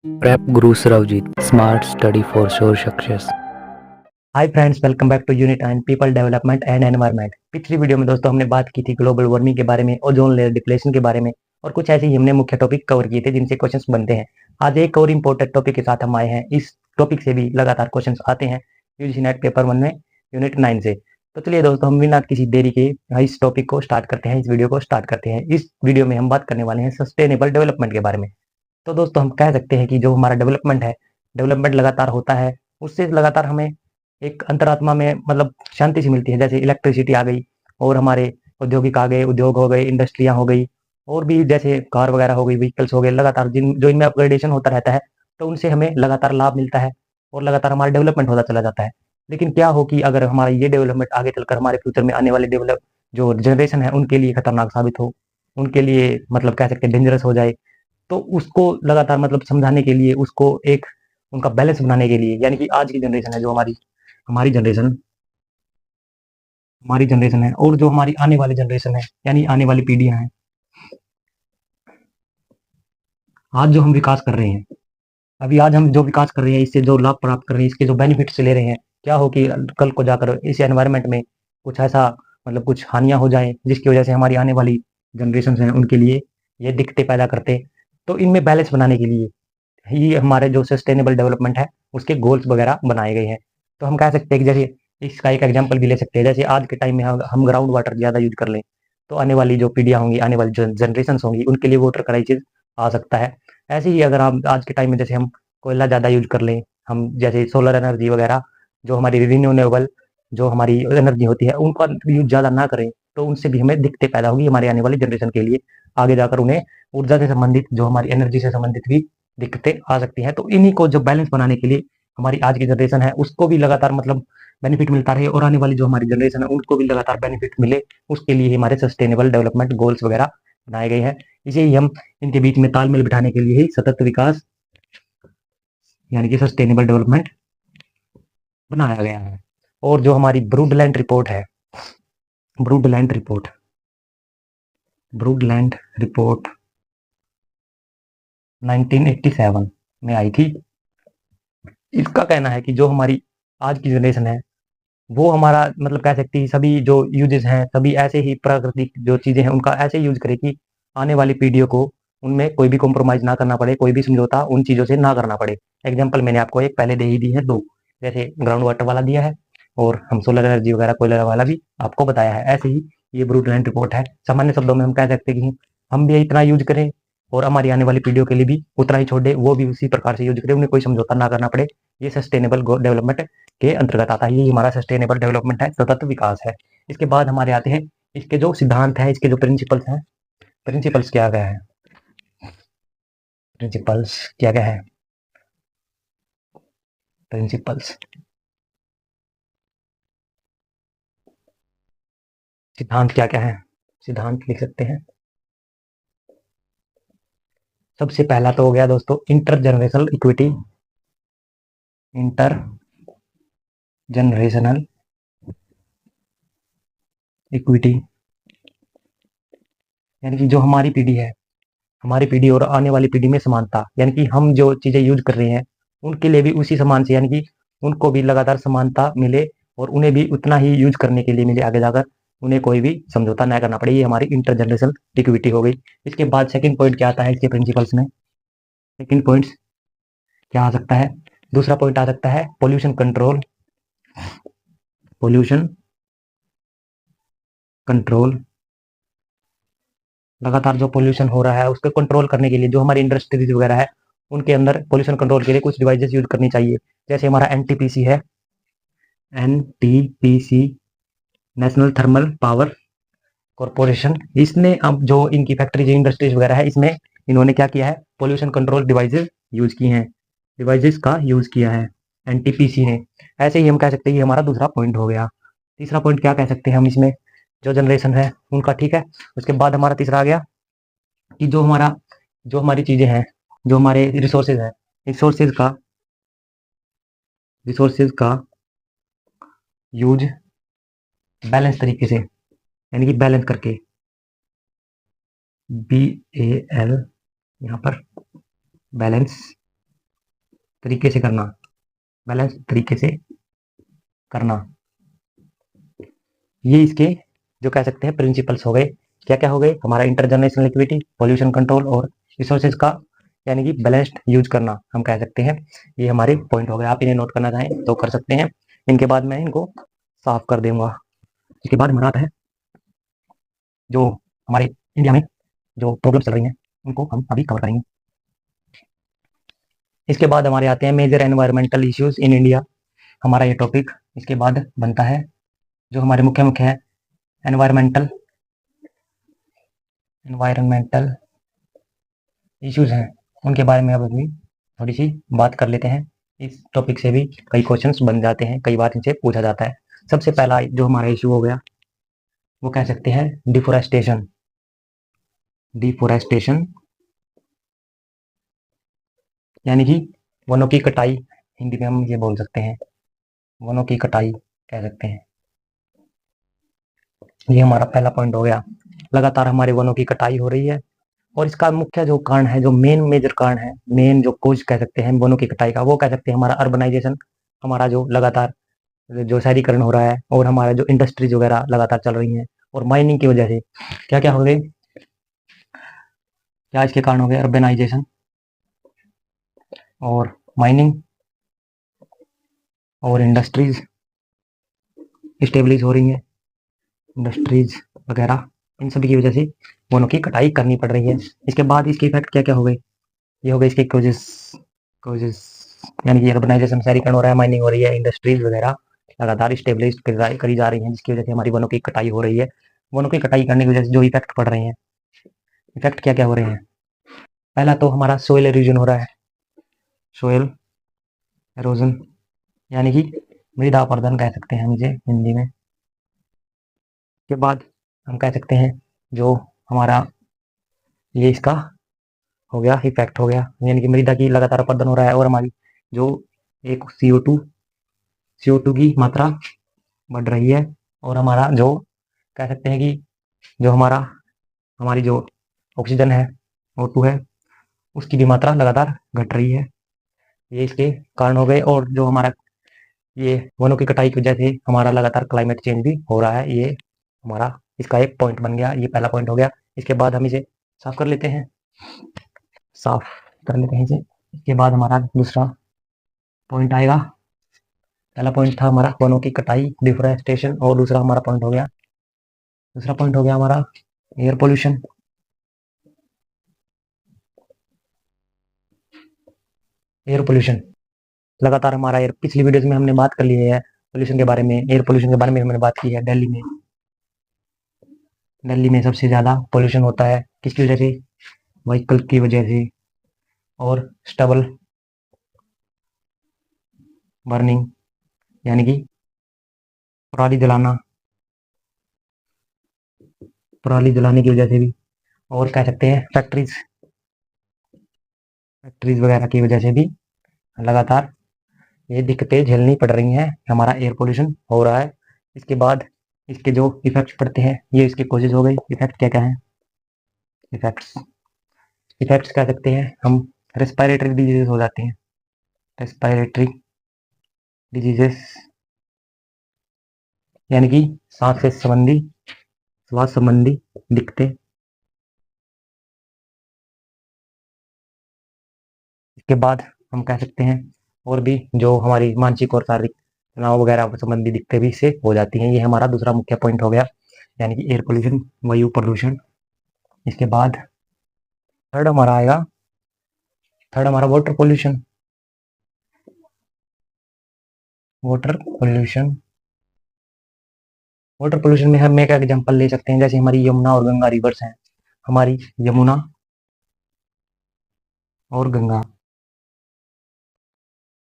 Prep guru Sarvajeet smart study for sure success. Hi friends, welcome back to unit and people development and environment. पिछली video में दोस्तों हमने बात की थी ग्लोबल वार्मिंग के बारे में, ओजोन लेयर डिप्लेशन के बारे में और कुछ ऐसे ही हमने मुख्य टॉपिक कवर किए थे जिनसे क्वेश्चंस बनते हैं। आज एक और इम्पोर्टेंट टॉपिक के साथ हम आए हैं। इस टॉपिक से भी लगातार क्वेश्चंस आते हैं यूजीसी नेट पेपर 1 में यूनिट 9 से। तो चलिए दोस्तों, हम बिना किसी देरी के इस टॉपिक को स्टार्ट करते हैं, इस वीडियो को स्टार्ट करते हैं। इस वीडियो में हम बात करने वाले हैं सस्टेनेबल डेवलपमेंट के बारे में। तो दोस्तों, हम कह सकते हैं कि जो हमारा डेवलपमेंट है, डेवलपमेंट लगातार होता है, उससे लगातार हमें एक अंतरात्मा में मतलब शांति सी मिलती है। जैसे इलेक्ट्रिसिटी आ गई और हमारे औद्योगिक आ गए, उद्योग हो गए, इंडस्ट्रियां हो गई और भी जैसे कार वगैरह हो गई, व्हीकल्स हो गए, लगातार जिन जो इनमें अपग्रेडेशन होता रहता है, तो उनसे हमें लगातार लाभ मिलता है और लगातार हमारा डेवलपमेंट होता चला जाता है। लेकिन क्या हो कि अगर हमारा ये डेवलपमेंट आगे चलकर हमारे फ्यूचर में आने वाले डेवलप जो जनरेशन है उनके लिए खतरनाक साबित हो, उनके लिए मतलब कह सकते हैं डेंजरस हो जाए, तो उसको लगातार मतलब समझाने के लिए, उसको एक उनका बैलेंस बनाने के लिए, यानी कि आज की जनरेशन है जो हमारी हमारी जनरेशन हमारी जनरेशन है और जो हमारी आने वाली जनरेशन है यानी आने वाली पीढ़ियां हैं, आज जो हम विकास कर रहे हैं, अभी आज हम जो विकास कर रहे हैं, इससे जो लाभ प्राप्त कर रहे हैं, इसके जो बेनिफिट्स ले रहे हैं, क्या हो कि कल को जाकर इस एनवायरनमेंट में कुछ ऐसा मतलब कुछ हानियां हो जाए जिसकी वजह से हमारी आने वाली जनरेशन हैं उनके लिए ये दिक्कतें पैदा करते। तो इनमें बैलेंस बनाने के लिए ही हमारे जो सस्टेनेबल डेवलपमेंट है उसके गोल्स वगैरह बनाए गए हैं। तो हम कह सकते हैं कि जैसे इसका एक एग्जांपल भी ले सकते हैं। जैसे आज के टाइम में हम ग्राउंड वाटर ज़्यादा यूज कर लें, तो आने वाली जो पीढ़ियां होंगी, आने वाली जो जनरेशन होंगी, उनके लिए वाटर क्राइसिस आ सकता है। ऐसे ही अगर हम आज के टाइम में जैसे हम कोयला ज़्यादा यूज कर लें, हम जैसे सोलर एनर्जी वगैरह जो हमारी रिन्यूएबल जो हमारी एनर्जी होती है उनका यूज ज़्यादा ना करें, तो उनसे भी हमें दिक्कतें पैदा होगी हमारी आने वाली जनरेशन के लिए। आगे जाकर उन्हें ऊर्जा से संबंधित, जो हमारी एनर्जी से संबंधित भी दिक्कतें आ सकती हैं। तो इन्हीं को जो बैलेंस बनाने के लिए हमारी आज की जनरेशन है उसको भी लगातार मतलब बेनिफिट मिलता रहे और आने वाली जो हमारी जनरेशन है उनको भी लगातार बेनिफिट मिले, उसके लिए हमारे सस्टेनेबल डेवलपमेंट गोल्स वगैरह बनाए गए हैं। इसे ही हम इनके बीच में तालमेल बिठाने के लिए ही सतत विकास यानी कि सस्टेनेबल डेवलपमेंट बनाया गया है। और जो हमारी ब्रूडलैंड रिपोर्ट है, ब्रूडलैंड रिपोर्ट ब्रूडलैंड रिपोर्ट 1987 में आई थी। इसका कहना है कि जो हमारी आज की जनरेशन है वो हमारा मतलब कह सकती है सभी जो यूजेस हैं, सभी ऐसे ही प्राकृतिक जो चीजें हैं उनका ऐसे यूज करे कि आने वाली पीढ़ियों को उनमें कोई भी कॉम्प्रोमाइज ना करना पड़े, कोई भी समझौता उन चीजों से ना करना पड़े। एग्जाम्पल मैंने आपको एक पहले दे ही दी है, दो, जैसे ग्राउंड वाटर वाला दिया है और हम सोलर एनर्जी वगैरह कोयला वाला भी आपको बताया है। ऐसे ही ये ब्रूटलैंड रिपोर्ट है। सामान्य शब्दों में हम कह सकते हैं कि हम भी इतना यूज करें और हमारी आने वाली पीढ़ियों के लिए भी उतना ही छोड़ दे, वो भी उसी प्रकार से यूज करें, उन्हें कोई समझौता ना करना पड़े। ये सस्टेनेबल डेवलपमेंट के अंतर्गत आता है। ये हमारा सस्टेनेबल डेवलपमेंट है, सतत विकास है। इसके बाद हमारे आते हैं इसके जो सिद्धांत है, इसके जो प्रिंसिपल्स हैं। प्रिंसिपल्स क्या क्या है? प्रिंसिपल्स क्या क्या है? प्रिंसिपल्स सिद्धांत क्या क्या है? सिद्धांत लिख सकते हैं। सबसे पहला तो हो गया दोस्तों inter generational equity. Inter generational equity यानी कि जो हमारी पीढ़ी है, हमारी पीढ़ी और आने वाली पीढ़ी में समानता, यानी कि हम जो चीजें यूज कर रहे हैं उनके लिए भी उसी समान से, यानी कि उनको भी लगातार समानता मिले और उन्हें भी उतना ही यूज करने के लिए मिले आगे जाकर, उन्हें कोई भी समझौता न करना पड़े। ये हमारी इंटर जनरेशनल इक्विटी हो गई। इसके बाद सेकंड पॉइंट क्या आता है इसके प्रिंसिपल्स में? सेकंड पॉइंट क्या आ सकता है? दूसरा पॉइंट आ सकता है पोल्यूशन कंट्रोल। पोल्यूशन कंट्रोल, लगातार जो पोल्यूशन हो रहा है उसको कंट्रोल करने के लिए जो हमारी इंडस्ट्रीज वगैरह है उनके अंदर पोल्यूशन कंट्रोल के लिए कुछ डिवाइसेस यूज करनी चाहिए। जैसे हमारा एनटीपीसी है, NTPC national thermal power corporation. इसने अब जो इनकी फैक्ट्रीज इंडस्ट्रीज वगैरह है इसमें इन्होंने क्या किया है? पोल्यूशन कंट्रोल डिवाइसेस यूज किए हैं, डिवाइसेस का यूज किया है एनटीपीसी ने। ऐसे ही हम कह सकते हैं ये हमारा दूसरा पॉइंट हो गया। तीसरा पॉइंट क्या कह सकते हैं हम इसमें? जो जनरेशन है उनका, ठीक है। उसके बाद हमारा तीसरा आ गया कि जो हमारी चीजें हैं, जो हमारे रिसोर्सेज हैं, रिसोर्सेज का रिसोर्सेज का यूज बैलेंस तरीके से, यानी कि बैलेंस करके, बी ए एल यहाँ पर बैलेंस तरीके से करना, बैलेंस तरीके से करना, ये इसके जो कह सकते हैं प्रिंसिपल्स हो गए। क्या क्या हो गए? हमारा इंटरजनरेशनल इक्विटी, पॉल्यूशन कंट्रोल और रिसोर्सेज का यानी कि बैलेंस्ड यूज करना हम कह सकते हैं। ये हमारे पॉइंट हो गए। आप इन्हें नोट करना चाहें तो कर सकते हैं। इनके बाद मैं इनको साफ कर दूंगा। इसके बाद हमारा आता है जो हमारे इंडिया में जो प्रॉब्लम चल रही हैं उनको हम अभी कवर करेंगे। इसके बाद हमारे आते हैं major environmental issues in India, हमारा ये टॉपिक। इसके बाद बनता है जो हमारे मुख्य मुख्य है एनवायरमेंटल इश्यूज हैं, उनके बारे में अब अभी थोड़ी सी बात कर लेते हैं। इस टॉपिक से भी कई क्वेश्चंस बन जाते हैं, कई बार इनसे पूछा जाता है। सबसे पहला जो हमारा इशू हो गया वो कह सकते हैं डिफोरेस्टेशन। डिफोरेस्टेशन यानी कि वनों की कटाई, हिंदी में हम ये बोल सकते हैं वनों की कटाई कह सकते हैं। ये हमारा पहला पॉइंट हो गया। लगातार हमारे वनों की कटाई हो रही है और इसका मुख्य जो कारण है, जो मेन मेजर कारण है, मेन जो कोज कह सकते हैं वनों की कटाई का, वो कह सकते हैं हमारा अर्बनाइजेशन, हमारा जो लगातार जो शहरीकरण हो रहा है और हमारा जो इंडस्ट्रीज वगैरह लगातार चल रही हैं और माइनिंग की वजह से क्या क्या हो गए, क्या इसके कारण हो गए अर्बनाइजेशन और माइनिंग और इंडस्ट्रीज स्टेब्लिश हो रही हैं, इंडस्ट्रीज वगैरह, इन सभी की वजह से वनों की कटाई करनी पड़ रही है। इसके बाद इसके इफेक्ट क्या क्या हो गए? ये हो गए इसके कोजेस कोजेस यानी कि अर्बनाइजेशन, शहरीकरण हो रहा है, माइनिंग हो रही है, इंडस्ट्रीज वगैरह लगातार स्टेब्लिश करी जा रही हैं, जिसकी वजह से हमारी वनों की कटाई हो रही है। वनों की कटाई करने की वजह से जो इफेक्ट पड़ रहे हैं, इफेक्ट क्या क्या हो रहे हैं? पहला तो हमारा सोयल एरोजन हो रहा है, सोयल एरोजन यानी कि मृदा अपरदन कह सकते हैं हम इसे हिंदी में। के बाद हम कह सकते हैं जो हमारा ये इसका हो गया, इफेक्ट हो गया, यानी कि मृदा की लगातार अपरदन हो रहा है और हमारी जो एक CO2 की मात्रा बढ़ रही है और हमारा जो कह सकते हैं कि जो हमारी जो ऑक्सीजन है, O2 है, उसकी भी मात्रा लगातार घट रही है। ये इसके कारण हो गए। और जो हमारा ये वनों की कटाई की वजह से हमारा लगातार क्लाइमेट चेंज भी हो रहा है, ये हमारा इसका एक पॉइंट बन गया। ये पहला पॉइंट हो गया। इसके बाद हम इसे साफ कर लेते हैं, साफ कर लेते हैं इसे। इसके बाद हमारा दूसरा पॉइंट आएगा। पहला पॉइंट था हमारा वनों की कटाई, डिफोरेस्टेशन, और दूसरा हमारा पॉइंट हो गया, दूसरा पॉइंट हो गया हमारा एयर पोल्यूशन। एयर पोल्यूशन लगातार हमारा एयर, पिछली वीडियोस में हमने बात कर ली है पोल्यूशन के बारे में, एयर पोल्यूशन के बारे में हमने बात की है। दिल्ली में सबसे ज़्यादा पोल्यूशन होता है किसकी वजह से? व्हीकल की वजह से और स्टबल बर्निंग यानी कि पराली जलाना, पराली जलाने की वजह से भी, और कह सकते हैं फैक्ट्रीज वगैरह की वजह से भी लगातार ये दिक्कतें झेलनी पड़ रही हैं, हमारा एयर पोल्यूशन हो रहा है। इसके बाद इसके जो इफेक्ट्स पड़ते हैं, ये इसके कॉजेज हो गए। इफेक्ट क्या क्या है? इफेक्ट्स इफेक्ट्स कह सकते हैं हम, रेस्पिरेटरी डिजीजेस हो जाती हैं, रेस्पिरेटरी डिजीजेस यानी कि सांस से संबंधी, श्वास संबंधी दिक्कतें। इसके बाद हम कह सकते हैं और भी जो हमारी मानसिक और शारीरिक तनाव वगैरह संबंधी दिक्कतें भी इससे हो जाती हैं। ये हमारा दूसरा मुख्य पॉइंट हो गया, यानी कि एयर पोल्यूशन, वायु प्रदूषण। इसके बाद थर्ड हमारा आएगा, थर्ड हमारा water pollution. Water pollution water pollution में हम एक एग्जांपल ले सकते हैं, जैसे हमारी यमुना और गंगा रिवर्स हैं। हमारी यमुना और गंगा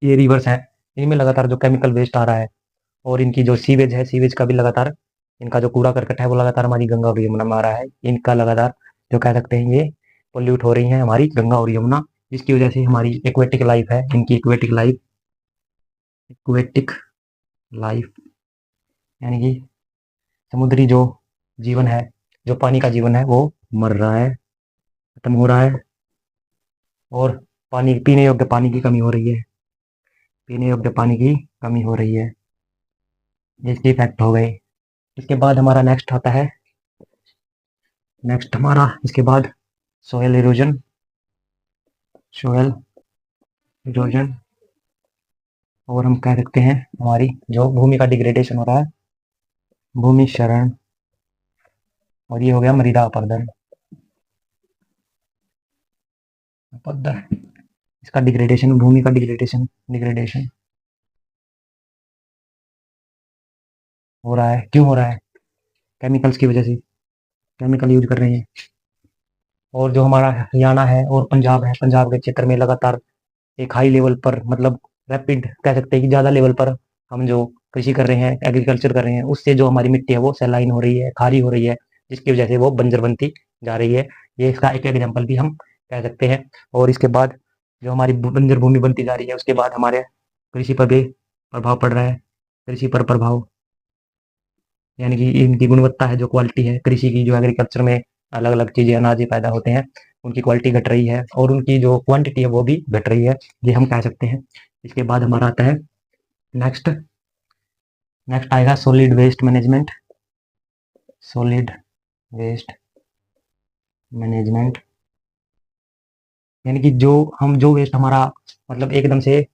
ये रिवर्स हैं, इनमें लगातार जो केमिकल वेस्ट आ रहा है और इनकी जो सीवेज है, सीवेज का भी लगातार, इनका जो कूड़ा करकट है वो लगातार हमारी गंगा और यमुना में आ रहा है। इनका लगातार जो कह सकते हैं ये पोल्यूट हो रही है हमारी गंगा और यमुना, जिसकी वजह से हमारी एक्वेटिक लाइफ है, इनकी एक्वेटिक लाइफ यानी कि समुद्री जो जीवन है, जो पानी का जीवन है, वो मर रहा है, खत्म हो रहा है और पानी, पीने योग्य पानी की कमी हो रही है। पीने योग्य पानी की कमी हो रही है, जिसके इफेक्ट हो गए। इसके बाद हमारा नेक्स्ट आता है, नेक्स्ट हमारा इसके बाद सोयल इरोजन, सोयल इरोजन, और हम कह सकते हैं हमारी जो भूमि का डिग्रेडेशन हो रहा है, भूमि क्षरण, और ये हो गया मृदा अपरदन, अपरदन, इसका डिग्रेडेशन, भूमि का डिग्रेडेशन, डिग्रेडेशन हो रहा है। क्यों हो रहा है? केमिकल्स की वजह से, केमिकल यूज कर रहे हैं। और जो हमारा हरियाणा है और पंजाब है, पंजाब के क्षेत्र में लगातार एक हाई लेवल पर, मतलब रैपिड कह सकते हैं कि ज़्यादा लेवल पर हम जो कृषि कर रहे हैं, एग्रीकल्चर कर रहे हैं, उससे जो हमारी मिट्टी है वो सैलाइन हो रही है, खारी हो रही है, जिसकी वजह से वो बंजर बनती जा रही है। ये इसका एक एग्जाम्पल भी हम कह सकते हैं। और इसके बाद जो हमारी बंजर भूमि बनती जा रही है, उसके बाद हमारे कृषि पर भी प्रभाव पड़ रहा है। कृषि पर प्रभाव यानी कि इनकी गुणवत्ता है, जो क्वालिटी है कृषि की, जो एग्रीकल्चर में अलग अलग चीज़ें अनाज पैदा होते हैं, उनकी क्वालिटी घट रही है और उनकी जो क्वांटिटी है वो भी घट रही है, ये हम कह सकते हैं। इसके बाद हमारा आता है नेक्स्ट, नेक्स्ट आएगा solid waste management, solid waste management, यानी कि जो हम जो वेस्ट हमारा मतलब एकदम से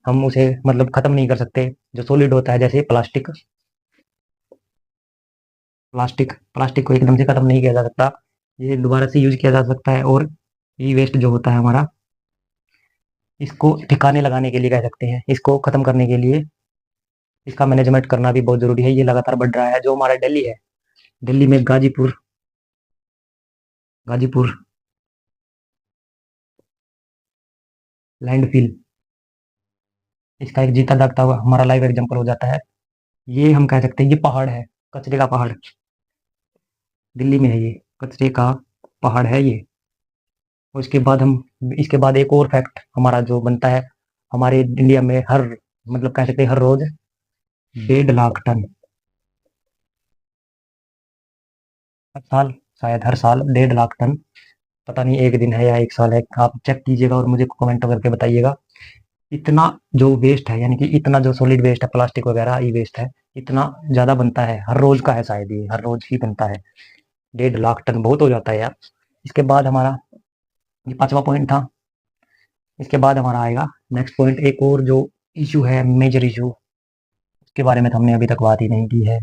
हम उसे मतलब खत्म नहीं कर सकते, जो सॉलिड होता है, जैसे प्लास्टिक, प्लास्टिक, प्लास्टिक को एकदम से खत्म नहीं किया जा सकता, ये दोबारा से यूज किया जा सकता है। और ई वेस्ट जो होता है हमारा, इसको ठिकाने लगाने के लिए कह सकते हैं, इसको खत्म करने के लिए इसका मैनेजमेंट करना भी बहुत जरूरी है। ये लगातार बढ़ रहा है। जो हमारा दिल्ली है, दिल्ली में गाजीपुर, गाजीपुर लैंडफिल, इसका एक जीता जागता हुआ हमारा लाइव एग्जांपल हो जाता है। ये हम कह सकते हैं ये पहाड़ है, कचरे का पहाड़, दिल्ली में है ये, कचरे का पहाड़ है ये। और इसके बाद हम, इसके बाद एक और फैक्ट हमारा जो बनता है, हमारे इंडिया में हर मतलब कह सकते हैं हर रोज 1.5 लाख टन, हर साल, शायद हर साल 1.5 लाख टन, पता नहीं एक दिन है या एक साल है, आप चेक कीजिएगा और मुझे कमेंट करके बताइएगा। इतना जो वेस्ट है, यानी कि इतना जो सॉलिड वेस्ट है, प्लास्टिक वगैरह ई वेस्ट है, इतना ज़्यादा बनता है, हर रोज का है शायद, ये हर रोज ही बनता है। 1.5 लाख टन बहुत हो जाता है यार। इसके बाद हमारा ये पांचवा पॉइंट था। इसके बाद हमारा आएगा नेक्स्ट पॉइंट, एक और जो इशू है, मेजर इशू, उसके बारे में तो हमने अभी तक बात ही नहीं की है,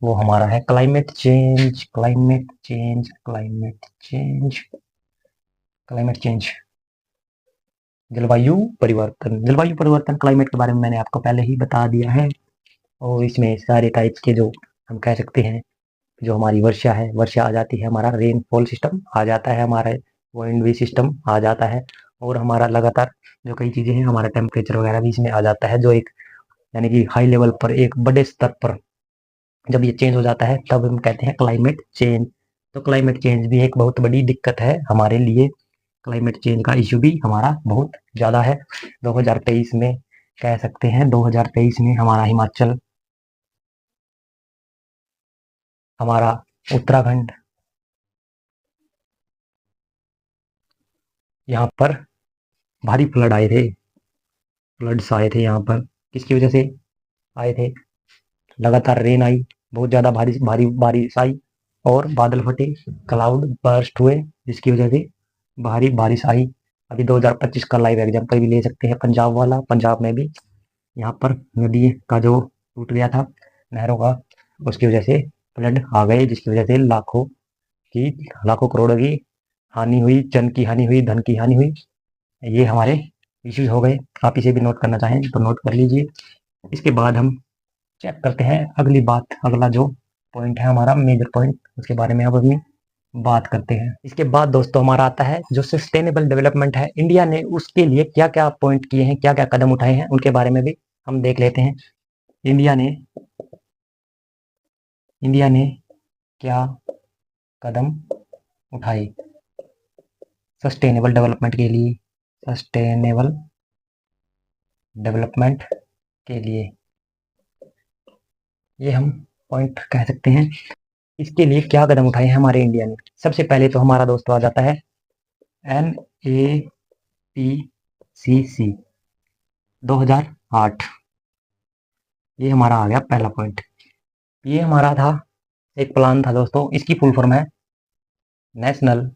वो हमारा है climate change, climate change, climate change, climate change, जलवायु परिवर्तन। जलवायु परिवर्तन, क्लाइमेट के बारे में मैंने आपको पहले ही बता दिया है। और इसमें सारे टाइप्स के जो हम कह सकते हैं, जो हमारी वर्षा है, वर्षा आ जाती है, हमारा रेनफॉल सिस्टम आ जाता है, हमारा विंड वे सिस्टम आ जाता है, और हमारा लगातार जो कई चीज़ें हैं, हमारा टेम्परेचर वगैरह भी इसमें आ जाता है, जो एक यानी कि हाई लेवल पर, एक बड़े स्तर पर जब ये चेंज हो जाता है, तब हम कहते हैं क्लाइमेट चेंज। तो क्लाइमेट चेंज भी एक बहुत बड़ी दिक्कत है हमारे लिए। क्लाइमेट चेंज का इशू भी हमारा बहुत ज़्यादा है। 2023 में कह सकते हैं, 2023 में हमारा हिमाचल, हमारा उत्तराखंड, यहाँ पर भारी फ्लड आए थे, फ्लड्स आए थे यहाँ पर। किसकी वजह से आए थे? लगातार रेन आई, बहुत ज़्यादा भारी भारी बारिश आई, और बादल फटे, क्लाउड बर्स्ट हुए, जिसकी वजह से भारी बारिश आई। अभी 2025 का लाइव एग्जाम्पल भी ले सकते हैं, पंजाब वाला। पंजाब में भी यहाँ पर नदी का जो टूट गया था, नहरों का, उसकी वजह से फ्लड आ गए, जिसकी वजह से लाखों की, लाखों करोड़ों की हानि हुई, जन की हानि हुई, धन की हानि हुई। ये हमारे इश्यूज हो गए। आप इसे भी नोट करना चाहें तो नोट कर लीजिए। इसके बाद हम चेक करते हैं अगली बात, अगला जो पॉइंट है हमारा मेजर पॉइंट, उसके बारे में अब अपनी बात करते हैं। इसके बाद दोस्तों हमारा आता है जो सस्टेनेबल डेवलपमेंट है, इंडिया ने उसके लिए क्या क्या पॉइंट किए हैं, क्या क्या कदम उठाए हैं, उनके बारे में भी हम देख लेते हैं। इंडिया ने, इंडिया ने क्या कदम उठाए सस्टेनेबल डेवलपमेंट के लिए, सस्टेनेबल डेवलपमेंट के लिए, ये हम पॉइंट कह सकते हैं। इसके लिए क्या कदम उठाए हैं हमारे इंडिया ने? सबसे पहले तो हमारा दोस्तों आ जाता है NAPCC, 2008, ये हमारा आ गया पहला पॉइंट। ये हमारा था एक प्लान था दोस्तों, इसकी फुल फॉर्म है national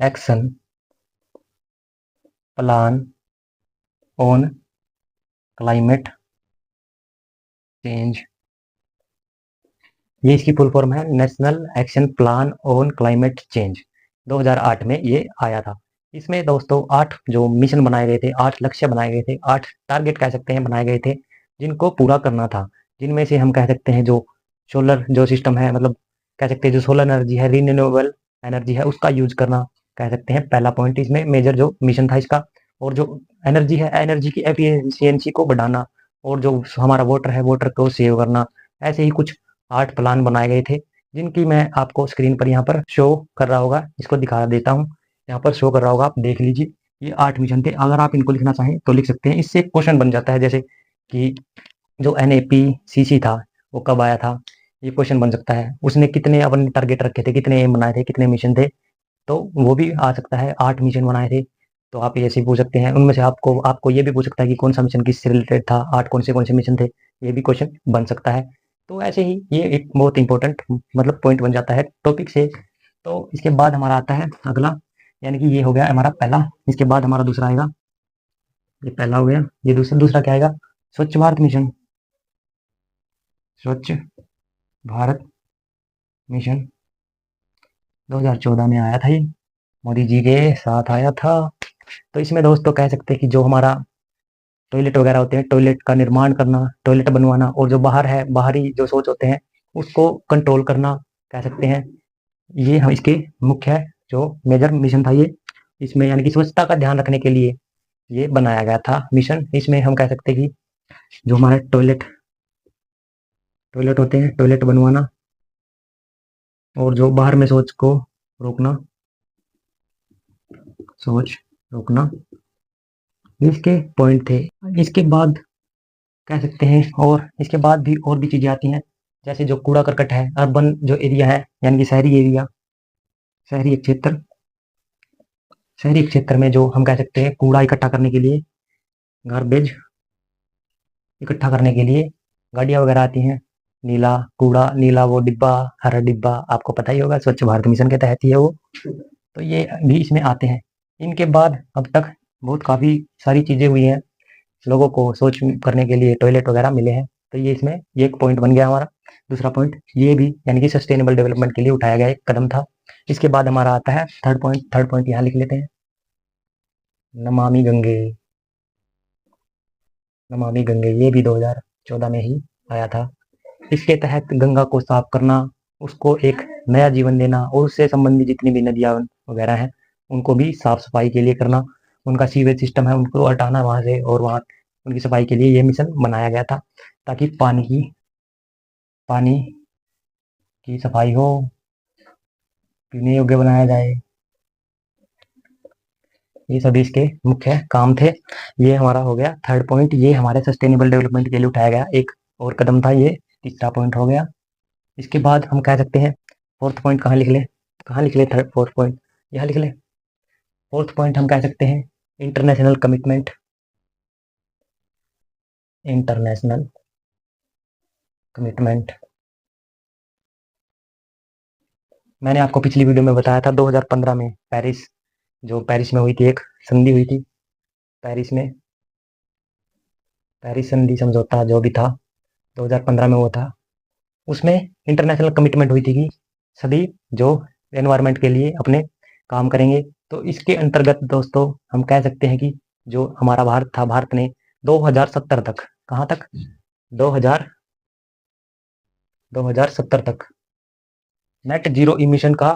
action plan on climate change. ये इसकी फुल फॉर्म है national action plan on climate change. 2008 में ये आया था। इसमें दोस्तों 8 जो मिशन बनाए गए थे, 8 लक्ष्य बनाए गए थे, 8 टारगेट कह सकते हैं बनाए गए थे, जिनको पूरा करना था। जिनमें से हम कह सकते हैं जो सोलर जो सिस्टम है, मतलब कह सकते हैं जो सोलर एनर्जी है, रिन्यूएबल एनर्जी है, उसका यूज करना कह सकते हैं पहला पॉइंट इसमें मेजर जो मिशन था इसका। और जो एनर्जी है, एनर्जी की एफिशिएंसी को बढ़ाना, और जो हमारा वाटर है, वाटर को सेव करना। ऐसे ही कुछ 8 प्लान बनाए गए थे, जिनकी मैं आपको स्क्रीन पर यहाँ पर शो कर रहा होगा, इसको दिखा देता हूँ, यहाँ पर शो कर रहा होगा, आप देख लीजिए। ये 8 मिशन थे। अगर आप इनको लिखना चाहें तो लिख सकते हैं। इससे क्वेश्चन बन जाता है, जैसे कि जो NAPCC था वो कब आया था, ये क्वेश्चन बन सकता है। उसने कितने अपने टारगेट रखे थे, कितने एम बनाए थे, कितने मिशन थे, तो वो भी आ सकता है। 8 मिशन बनाए थे, तो आप ऐसे ही पूछ सकते हैं। उनमें से आपको आपको ये भी पूछ सकता है कि कौन सा मिशन किससे रिलेटेड था, 8 कौन से मिशन थे, ये भी क्वेश्चन बन सकता है। तो ऐसे ही ये एक बहुत इंपॉर्टेंट मतलब पॉइंट बन जाता है टॉपिक से। तो इसके बाद हमारा आता है अगला, यानी कि ये हो गया हमारा पहला। इसके बाद हमारा दूसरा आएगा, ये पहला हो गया, ये दूसरा दूसरा क्या आएगा, स्वच्छ भारत मिशन। स्वच्छ भारत मिशन 2014 में आया था, ये मोदी जी के साथ आया था। तो इसमें दोस्तों कह सकते हैं कि जो हमारा टॉयलेट वगैरह होते हैं, टॉयलेट का निर्माण करना, टॉयलेट बनवाना, और जो बाहर है, बाहरी जो शौच होते हैं उसको कंट्रोल करना कह सकते हैं। ये हम इसके मुख्य जो मेजर मिशन था ये, इसमें यानी कि स्वच्छता का ध्यान रखने के लिए ये बनाया गया था मिशन। इसमें हम कह सकते हैं कि जो हमारे टॉयलेट टॉयलेट होते हैं, टॉयलेट बनवाना, और जो बाहर में शौच को रोकना, शौच रोकना, इसके पॉइंट थे। इसके बाद कह सकते हैं, और इसके बाद भी और भी चीजें आती हैं, जैसे जो कूड़ा करकट है, अर्बन जो एरिया है, यानी कि शहरी एरिया, शहरी क्षेत्र, शहरी क्षेत्र में जो हम कह सकते हैं कूड़ा इकट्ठा करने के लिए, गार्बेज इकट्ठा करने के लिए गाड़ियां वगैरह आती हैं। नीला कूड़ा, नीला वो डिब्बा, हरा डिब्बा, आपको पता ही होगा, स्वच्छ भारत मिशन के तहत ही है वो। तो ये भी इसमें आते हैं। इनके बाद अब तक बहुत काफ़ी सारी चीज़ें हुई हैं, लोगों को शौच करने के लिए टॉयलेट वगैरह मिले हैं। तो ये इसमें ये एक पॉइंट बन गया हमारा दूसरा पॉइंट, ये भी यानी कि सस्टेनेबल डेवलपमेंट के लिए उठाया गया एक कदम था। इसके बाद हमारा आता है थर्ड पॉइंट। थर्ड पॉइंट यहाँ लिख लेते हैं, नमामि गंगे। नमामि गंगे ये भी 2014 में ही आया था। इसके तहत गंगा को साफ करना, उसको एक नया जीवन देना, और उससे संबंधित जितनी भी नदियाँ वगैरह हैं उनको भी साफ सफाई के लिए करना, उनका सीवेज सिस्टम है उनको हटाना वहाँ से, और वहाँ उनकी सफाई के लिए ये मिशन बनाया गया था, ताकि पानी की सफाई हो, पीने योग्य बनाया जाए। ये सभी इसके मुख्य काम थे। ये हमारा हो गया थर्ड पॉइंट, ये हमारे सस्टेनेबल डेवलपमेंट के लिए उठाया गया एक और कदम था, ये तीसरा पॉइंट हो गया। इसके बाद हम कह सकते हैं फोर्थ पॉइंट कहाँ लिख ले, कहाँ लिख ले, थर्ड फोर्थ पॉइंट यहाँ लिख ले। फोर्थ पॉइंट हम कह सकते हैं इंटरनेशनल कमिटमेंट। इंटरनेशनल कमिटमेंट, मैंने आपको पिछली वीडियो में बताया था 2015 में पेरिस, जो पेरिस में हुई थी एक संधि हुई थी, पेरिस में, पेरिस संधि समझौता जो भी था 2015 में हुआ था, उसमें इंटरनेशनल कमिटमेंट हुई थी कि सभी जो एनवायरनमेंट के लिए अपने काम करेंगे। तो इसके अंतर्गत दोस्तों हम कह सकते हैं कि जो हमारा भारत था, भारत ने 2070 तक, कहाँ तक, 2070 तक नेट जीरो इमिशन का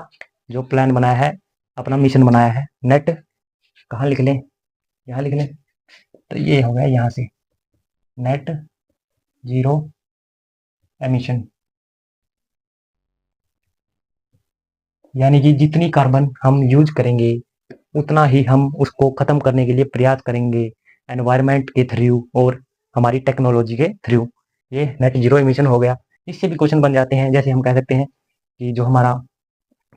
जो प्लान बनाया है, अपना मिशन बनाया है। नेट कहाँ लिख लें, यहाँ लिख लें, तो ये हो गया यहाँ से नेट जीरो एमिशन, यानी कि जितनी कार्बन हम यूज करेंगे उतना ही हम उसको खत्म करने के लिए प्रयास करेंगे, एनवायरनमेंट के थ्रू और हमारी टेक्नोलॉजी के थ्रू। ये नेट जीरो एमिशन हो गया। इससे भी क्वेश्चन बन जाते हैं, जैसे हम कह सकते हैं कि जो हमारा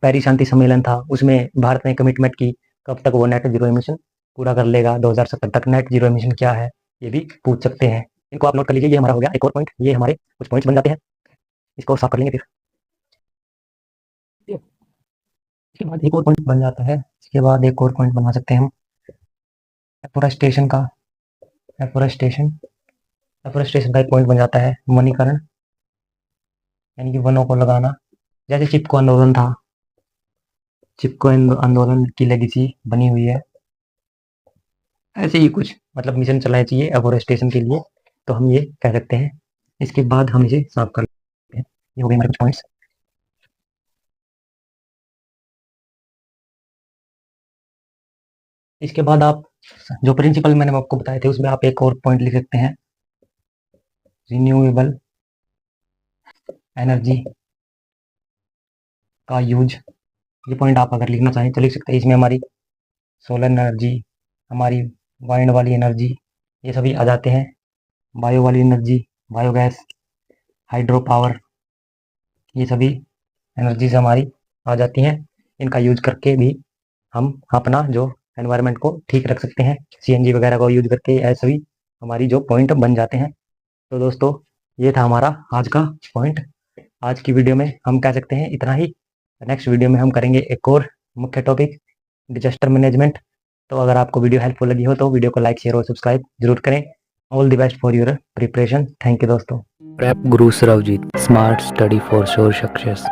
पेरिस शांति सम्मेलन था उसमें भारत ने कमिटमेंट की, कब तक वो नेट जीरो एमिशन पूरा कर लेगा 2070 तक। नेट जीरो एमिशन क्या है ये भी पूछ सकते हैं। इनको आप नोट कर लीजिए। ये हमारा हो गया एक और पॉइंट। ये हमारे कुछ पॉइंट्स बन जाते हैं, इसको साफ कर लेंगे फिर। इसके बाद एक और पॉइंट बन जाता है। इसके बाद एक और पॉइंट बना सकते हैं हम एफोरेस्टेशन का। एफोरेस्टेशन एफोरेस्टेशन का एक पॉइंट बन जाता है वनीकरण, यानी कि वनों को लगाना। जैसे चिपको आंदोलन था, चिपको आंदोलन की लेगेसी बनी हुई है, ऐसे ही कुछ मतलब मिशन चलाना चाहिए एफोरेस्टेशन के लिए, तो हम ये कह सकते हैं। इसके बाद हम इसे साफ कर लेते हैं। ये हो गए हमारे कुछ पॉइंट्स। इसके बाद आप जो प्रिंसिपल मैंने आपको बताए थे उसमें आप एक और पॉइंट लिख सकते हैं, रिन्यूएबल एनर्जी का यूज। ये पॉइंट आप अगर लिखना चाहें तो लिख सकते हैं। इसमें हमारी सोलर एनर्जी, हमारी वाइंड वाली एनर्जी, ये सभी आ जाते हैं। बायो वाली एनर्जी, बायोगैस, हाइड्रो पावर, ये सभी एनर्जीज हमारी आ जाती हैं। इनका यूज करके भी हम अपना जो एनवायरनमेंट को ठीक रख सकते हैं। सीएनजी वगैरह को यूज करके ऐसे सभी हमारी जो पॉइंट बन जाते हैं। तो दोस्तों ये था हमारा आज का पॉइंट। आज की वीडियो में हम कह सकते हैं इतना ही। नेक्स्ट वीडियो में हम करेंगे एक और मुख्य टॉपिक, डिजास्टर मैनेजमेंट। तो अगर आपको वीडियो हेल्पफुल लगी हो तो वीडियो को लाइक, शेयर और सब्सक्राइब जरूर करें। All the best for your preparation. Thank you दोस्तों। Prep guru Sarvajeet, smart study for sure success.